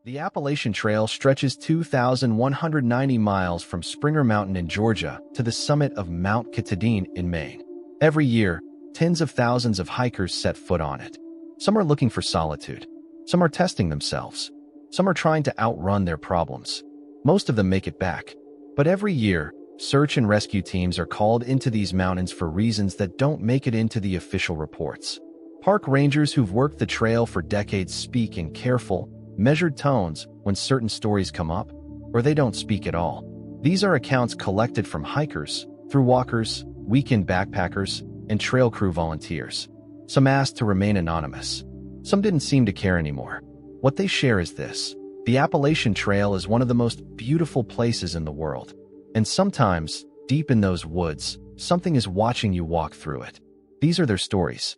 The Appalachian Trail stretches 2,190 miles from Springer Mountain in Georgia to the summit of Mount Katahdin in Maine. Every year, tens of thousands of hikers set foot on it. Some are looking for solitude. Some are testing themselves. Some are trying to outrun their problems. Most of them make it back. But every year, search and rescue teams are called into these mountains for reasons that don't make it into the official reports. Park rangers who've worked the trail for decades speak in careful, measured tones when certain stories come up, or they don't speak at all. These are accounts collected from hikers, through walkers, weekend backpackers, and trail crew volunteers. Some asked to remain anonymous. Some didn't seem to care anymore. What they share is this: the Appalachian Trail is one of the most beautiful places in the world. And sometimes, deep in those woods, something is watching you walk through it. These are their stories.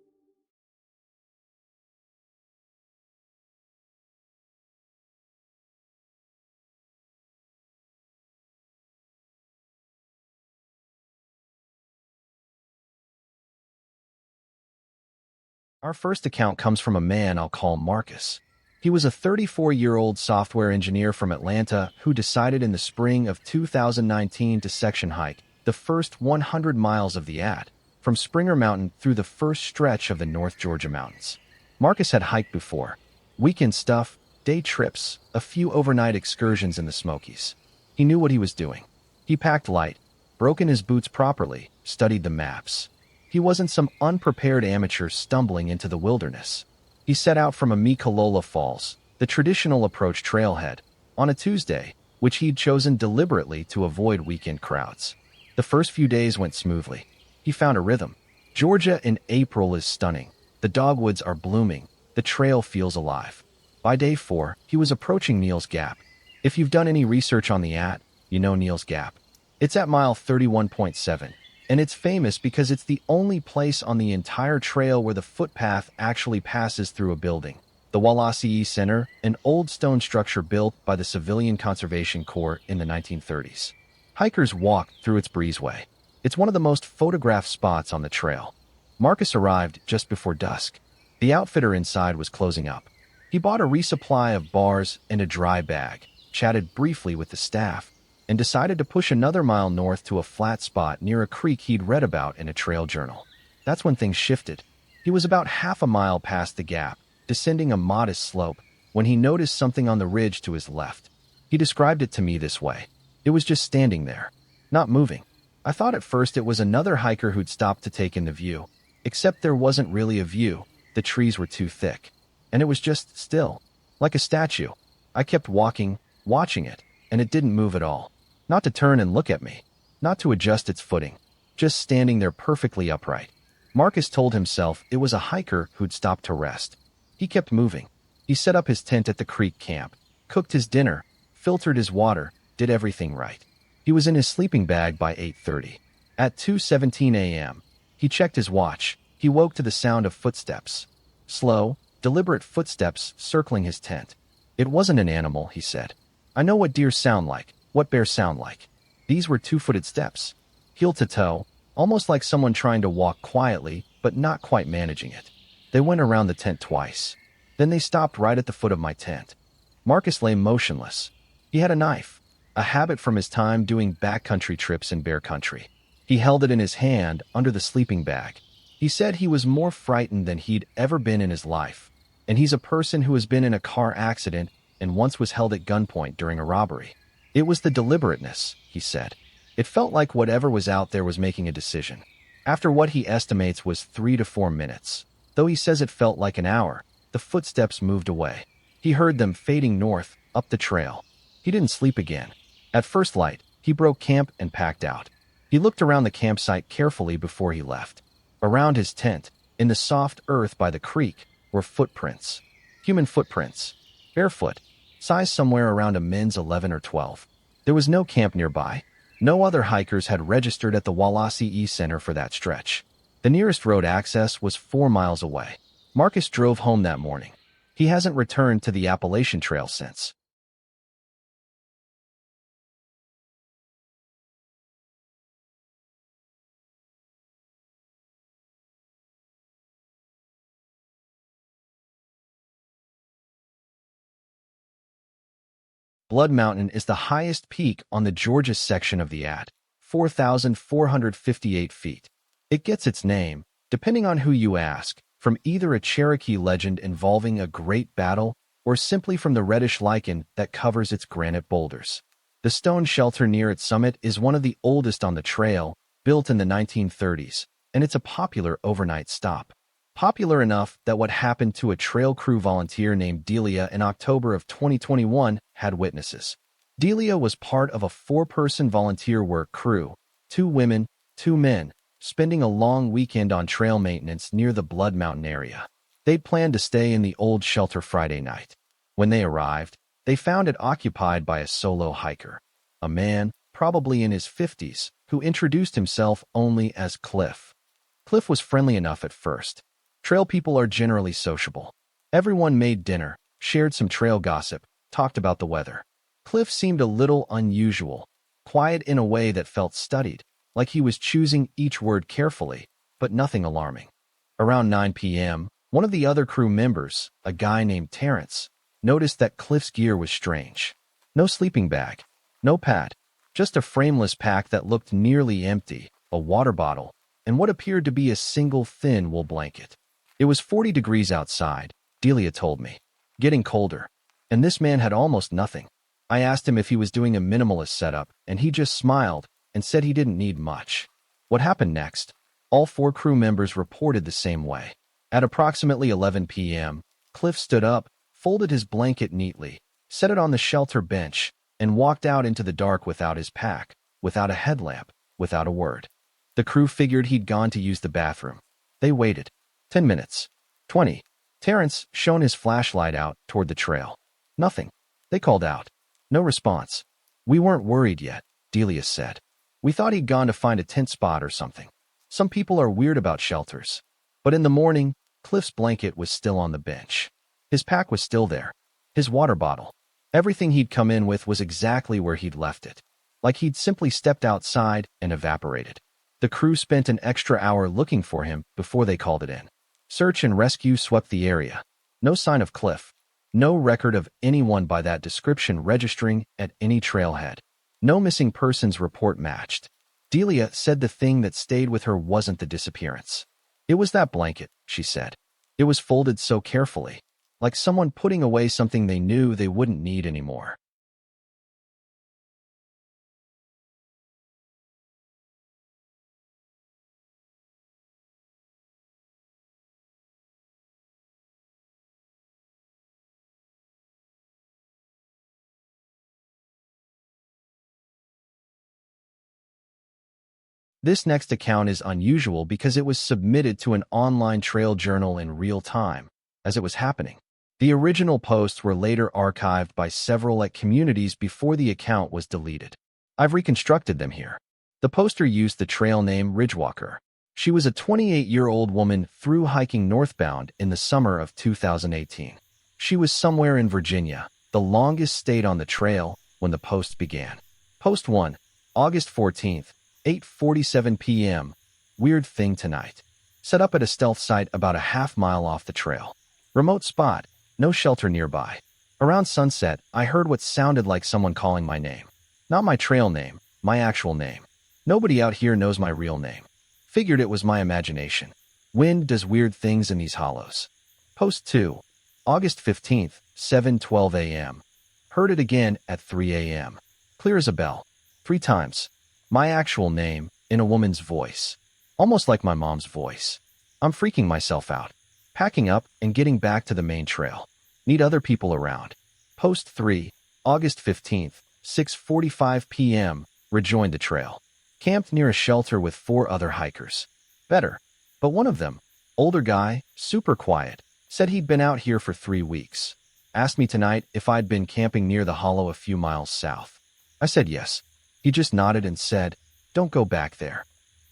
Our first account comes from a man I'll call Marcus. He was a 34-year-old software engineer from Atlanta who decided in the spring of 2019 to section hike the first 100 miles of the AT, from Springer Mountain through the first stretch of the North Georgia mountains. Marcus had hiked before. Weekend stuff, day trips, a few overnight excursions in the Smokies. He knew what he was doing. He packed light, broke in his boots properly, studied the maps. He wasn't some unprepared amateur stumbling into the wilderness. He set out from Amicalola Falls, the traditional approach trailhead, on a Tuesday, which he'd chosen deliberately to avoid weekend crowds. The first few days went smoothly. He found a rhythm. Georgia in April is stunning. The dogwoods are blooming. The trail feels alive. By day 4, he was approaching Neal's Gap. If you've done any research on the AT, you know Neal's Gap. It's at mile 31.7. And it's famous because it's the only place on the entire trail where the footpath actually passes through a building. The Wallace Center, an old stone structure built by the Civilian Conservation Corps in the 1930s. Hikers walk through its breezeway. It's one of the most photographed spots on the trail. Marcus arrived just before dusk. The outfitter inside was closing up. He bought a resupply of bars and a dry bag, chatted briefly with the staff, and decided to push another mile north to a flat spot near a creek he'd read about in a trail journal. That's when things shifted. He was about half a mile past the gap, descending a modest slope, when he noticed something on the ridge to his left. He described it to me this way: it was just standing there, not moving. I thought at first it was another hiker who'd stopped to take in the view, except there wasn't really a view. The trees were too thick. And it was just still, like a statue. I kept walking, watching it, and it didn't move at all. Not to turn and look at me, not to adjust its footing, just standing there perfectly upright. Marcus told himself it was a hiker who'd stopped to rest. He kept moving. He set up his tent at the creek camp, cooked his dinner, filtered his water, did everything right. He was in his sleeping bag by 8:30. At 2:17 a.m., he checked his watch. He woke to the sound of footsteps. Slow, deliberate footsteps circling his tent. It wasn't an animal, he said. I know what deer sound like. What bears sound like. These were two-footed steps, heel to toe, almost like someone trying to walk quietly, but not quite managing it. They went around the tent twice. Then they stopped right at the foot of my tent. Marcus lay motionless. He had a knife, a habit from his time doing backcountry trips in bear country. He held it in his hand under the sleeping bag. He said he was more frightened than he'd ever been in his life. And he's a person who has been in a car accident and once was held at gunpoint during a robbery. It was the deliberateness, he said. It felt like whatever was out there was making a decision. After what he estimates was 3 to 4 minutes, though he says it felt like an hour, the footsteps moved away. He heard them fading north, up the trail. He didn't sleep again. At first light, he broke camp and packed out. He looked around the campsite carefully before he left. Around his tent, in the soft earth by the creek, were footprints. Human footprints. Barefoot. Size somewhere around a men's 11 or 12. There was no camp nearby. No other hikers had registered at the Wallace Center for that stretch. The nearest road access was 4 miles away. Marcus drove home that morning. He hasn't returned to the Appalachian Trail since. Blood Mountain is the highest peak on the Georgia section of the At, 4,458 feet. It gets its name, depending on who you ask, from either a Cherokee legend involving a great battle or simply from the reddish lichen that covers its granite boulders. The stone shelter near its summit is one of the oldest on the trail, built in the 1930s, and it's a popular overnight stop. Popular enough that what happened to a trail crew volunteer named Delia in October of 2021 had witnesses. Delia was part of a 4-person volunteer work crew, 2 women, 2 men, spending a long weekend on trail maintenance near the Blood Mountain area. They'd planned to stay in the old shelter Friday night. When they arrived, they found it occupied by a solo hiker, a man, probably in his 50s, who introduced himself only as Cliff. Cliff was friendly enough at first. Trail people are generally sociable. Everyone made dinner, shared some trail gossip, talked about the weather. Cliff seemed a little unusual, quiet in a way that felt studied, like he was choosing each word carefully, but nothing alarming. Around 9 p.m., one of the other crew members, a guy named Terrence, noticed that Cliff's gear was strange. No sleeping bag, no pad, just a frameless pack that looked nearly empty, a water bottle, and what appeared to be a single thin wool blanket. It was 40 degrees outside, Delia told me, getting colder, and this man had almost nothing. I asked him if he was doing a minimalist setup, and he just smiled and said he didn't need much. What happened next? All 4 crew members reported the same way. At approximately 11 p.m., Cliff stood up, folded his blanket neatly, set it on the shelter bench, and walked out into the dark without his pack, without a headlamp, without a word. The crew figured he'd gone to use the bathroom. They waited. 10 minutes. 20. Terrence shone his flashlight out toward the trail. Nothing. They called out. No response. We weren't worried yet, Delia said. We thought he'd gone to find a tent spot or something. Some people are weird about shelters. But in the morning, Cliff's blanket was still on the bench. His pack was still there. His water bottle. Everything he'd come in with was exactly where he'd left it. Like he'd simply stepped outside and evaporated. The crew spent an extra hour looking for him before they called it in. Search and rescue swept the area. No sign of Cliff. No record of anyone by that description registering at any trailhead. No missing persons report matched. Delia said the thing that stayed with her wasn't the disappearance. It was that blanket, she said. It was folded so carefully, like someone putting away something they knew they wouldn't need anymore. This next account is unusual because it was submitted to an online trail journal in real time, as it was happening. The original posts were later archived by several communities before the account was deleted. I've reconstructed them here. The poster used the trail name Ridgewalker. She was a 28-year-old woman through hiking northbound in the summer of 2018. She was somewhere in Virginia, the longest state on the trail, when the post began. Post 1, August 14th, 8:47 p.m. Weird thing tonight. Set up at a stealth site about a half-mile off the trail. Remote spot, no shelter nearby. Around sunset, I heard what sounded like someone calling my name. Not my trail name, my actual name. Nobody out here knows my real name. Figured it was my imagination. Wind does weird things in these hollows. Post 2, August 15th, 7:12 a.m. Heard it again at 3 a.m. Clear as a bell. 3 times. My actual name, in a woman's voice. Almost like my mom's voice. I'm freaking myself out. Packing up and getting back to the main trail. Need other people around. Post 3, August 15th, 6:45 p.m. Rejoined the trail. Camped near a shelter with 4 other hikers. Better. But one of them, older guy, super quiet, said he'd been out here for 3 weeks. Asked me tonight if I'd been camping near the hollow a few miles south. I said yes. He just nodded and said, "Don't go back there."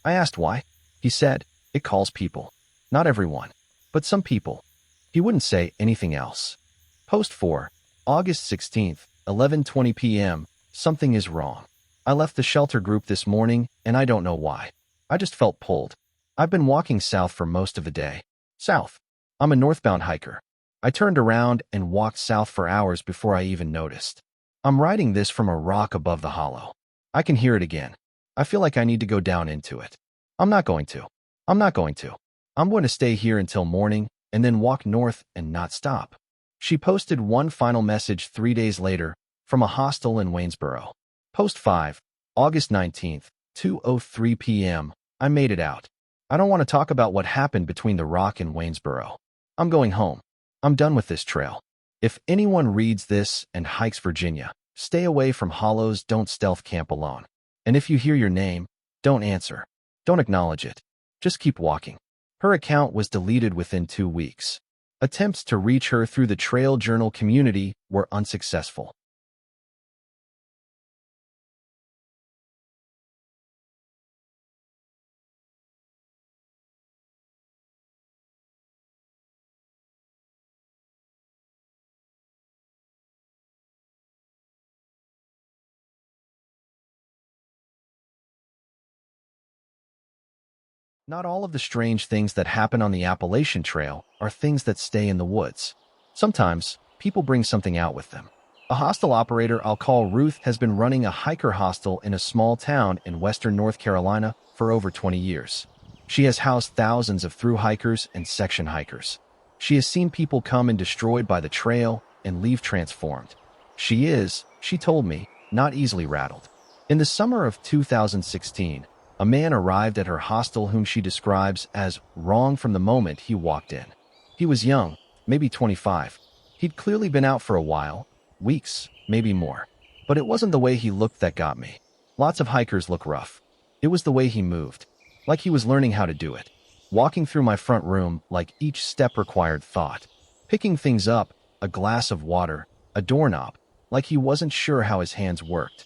I asked why. He said, "It calls people. Not everyone, but some people." He wouldn't say anything else. Post 4, August 16th, 11:20 p.m. Something is wrong. I left the shelter group this morning, and I don't know why. I just felt pulled. I've been walking south for most of the day. South. I'm a northbound hiker. I turned around and walked south for hours before I even noticed. I'm writing this from a rock above the hollow. I can hear it again. I feel like I need to go down into it. I'm not going to. I'm not going to. I'm going to stay here until morning and then walk north and not stop. She posted one final message 3 days later from a hostel in Waynesboro. Post 5, August 19th, 2:03 p.m. I made it out. I don't want to talk about what happened between the rock and Waynesboro. I'm going home. I'm done with this trail. If anyone reads this and hikes Virginia, stay away from hollows, don't stealth camp alone. And if you hear your name, don't answer. Don't acknowledge it. Just keep walking. Her account was deleted within 2 weeks. Attempts to reach her through the trail journal community were unsuccessful. Not all of the strange things that happen on the Appalachian Trail are things that stay in the woods. Sometimes, people bring something out with them. A hostel operator I'll call Ruth has been running a hiker hostel in a small town in western North Carolina for over 20 years. She has housed thousands of through hikers and section hikers. She has seen people come and destroyed by the trail and leave transformed. She told me, not easily rattled. In the summer of 2016, a man arrived at her hostel whom she describes as wrong from the moment he walked in. He was young, maybe 25. He'd clearly been out for a while, weeks, maybe more. But it wasn't the way he looked that got me. Lots of hikers look rough. It was the way he moved, like he was learning how to do it. Walking through my front room like each step required thought. Picking things up, a glass of water, a doorknob, like he wasn't sure how his hands worked.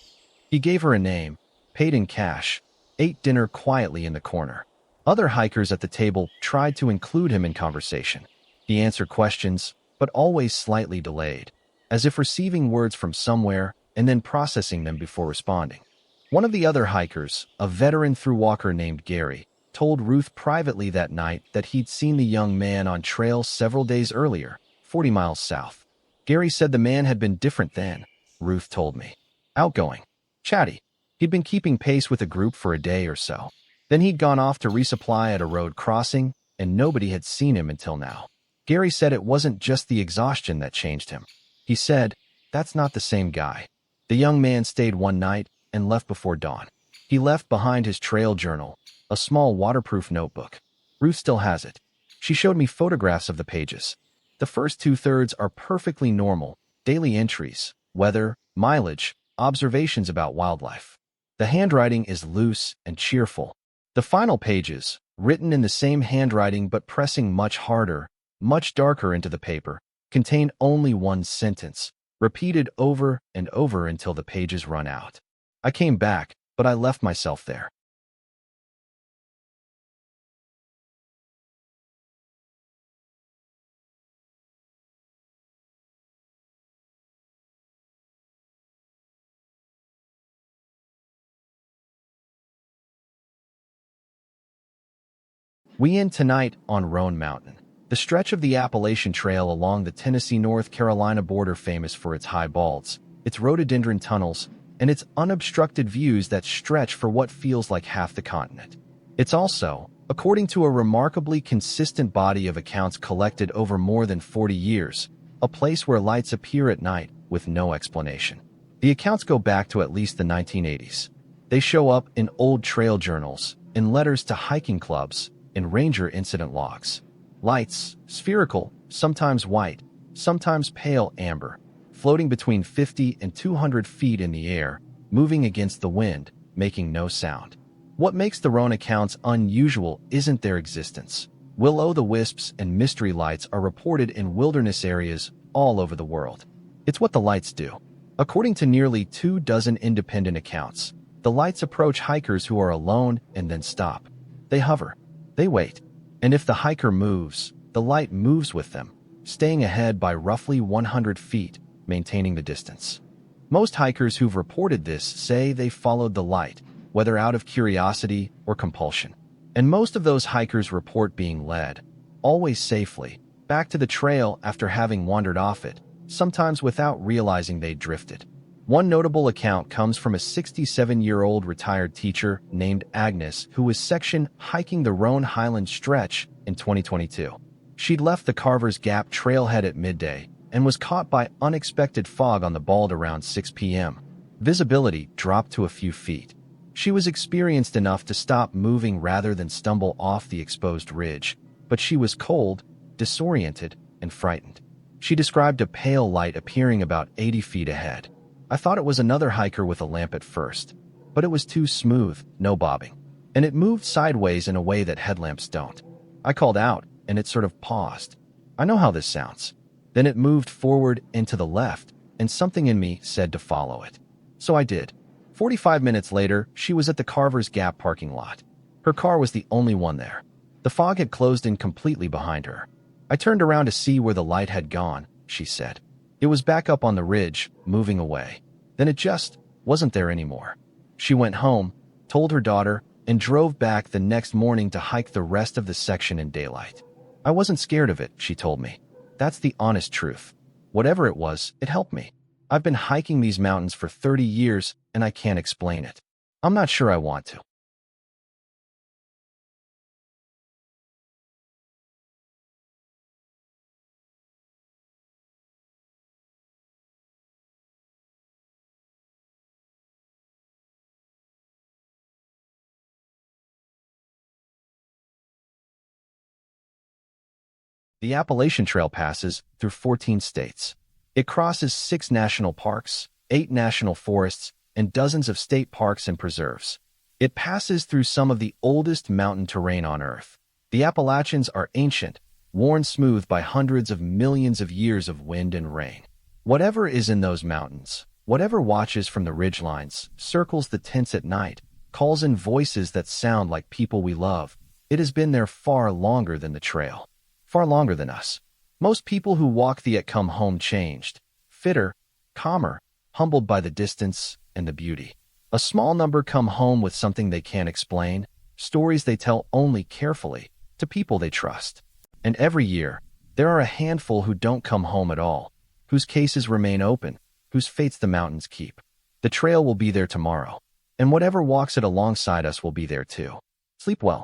He gave her a name, paid in cash, ate dinner quietly in the corner. Other hikers at the table tried to include him in conversation. He answered questions, but always slightly delayed, as if receiving words from somewhere and then processing them before responding. One of the other hikers, a veteran through walker named Gary, told Ruth privately that night that he'd seen the young man on trail several days earlier, 40 miles south. Gary said the man had been different then, Ruth told me. Outgoing, chatty. He'd been keeping pace with a group for a day or so. Then he'd gone off to resupply at a road crossing, and nobody had seen him until now. Gary said it wasn't just the exhaustion that changed him. He said, "That's not the same guy." The young man stayed one night and left before dawn. He left behind his trail journal, a small waterproof notebook. Ruth still has it. She showed me photographs of the pages. The first 2/3 are perfectly normal, daily entries, weather, mileage, observations about wildlife. The handwriting is loose and cheerful. The final pages, written in the same handwriting but pressing much harder, much darker into the paper, contain only one sentence, repeated over and over until the pages run out. I came back, but I left myself there. We end tonight on Roan Mountain, the stretch of the Appalachian Trail along the Tennessee-North Carolina border famous for its high balds, its rhododendron tunnels, and its unobstructed views that stretch for what feels like half the continent. It's also, according to a remarkably consistent body of accounts collected over more than 40 years, a place where lights appear at night with no explanation. The accounts go back to at least the 1980s. They show up in old trail journals, in letters to hiking clubs, in ranger incident logs. Lights, spherical, sometimes white, sometimes pale amber, floating between 50 and 200 feet in the air, moving against the wind, making no sound. What makes the Roan accounts unusual isn't their existence. Will-o'-the-wisps and mystery lights are reported in wilderness areas all over the world. It's what the lights do. According to nearly 24 independent accounts, the lights approach hikers who are alone and then stop. They hover. They wait. And if the hiker moves, the light moves with them, staying ahead by roughly 100 feet, maintaining the distance. Most hikers who've reported this say they followed the light, whether out of curiosity or compulsion. And most of those hikers report being led, always safely, back to the trail after having wandered off it, sometimes without realizing they'd drifted. One notable account comes from a 67-year-old retired teacher named Agnes who was section hiking the Roan Highland Stretch in 2022. She'd left the Carver's Gap trailhead at midday and was caught by unexpected fog on the Bald around 6 p.m. Visibility dropped to a few feet. She was experienced enough to stop moving rather than stumble off the exposed ridge, but she was cold, disoriented, and frightened. She described a pale light appearing about 80 feet ahead. I thought it was another hiker with a lamp at first, but it was too smooth, no bobbing. And it moved sideways in a way that headlamps don't. I called out, and it sort of paused. I know how this sounds. Then it moved forward and to the left, and something in me said to follow it. So I did. 45 minutes later, she was at the Carver's Gap parking lot. Her car was the only one there. The fog had closed in completely behind her. I turned around to see where the light had gone, she said. It was back up on the ridge, moving away. Then it just wasn't there anymore. She went home, told her daughter, and drove back the next morning to hike the rest of the section in daylight. I wasn't scared of it, she told me. That's the honest truth. Whatever it was, it helped me. I've been hiking these mountains for 30 years, and I can't explain it. I'm not sure I want to. The Appalachian Trail passes through 14 states. It crosses 6 national parks, 8 national forests, and dozens of state parks and preserves. It passes through some of the oldest mountain terrain on Earth. The Appalachians are ancient, worn smooth by hundreds of millions of years of wind and rain. Whatever is in those mountains, whatever watches from the ridgelines, circles the tents at night, calls in voices that sound like people we love, it has been there far longer than the trail. Far longer than us. Most people who walk the come home changed, fitter, calmer, humbled by the distance and the beauty. A small number come home with something they can't explain, stories they tell only carefully, to people they trust. And every year, there are a handful who don't come home at all, whose cases remain open, whose fates the mountains keep. The trail will be there tomorrow, and whatever walks it alongside us will be there too. Sleep well.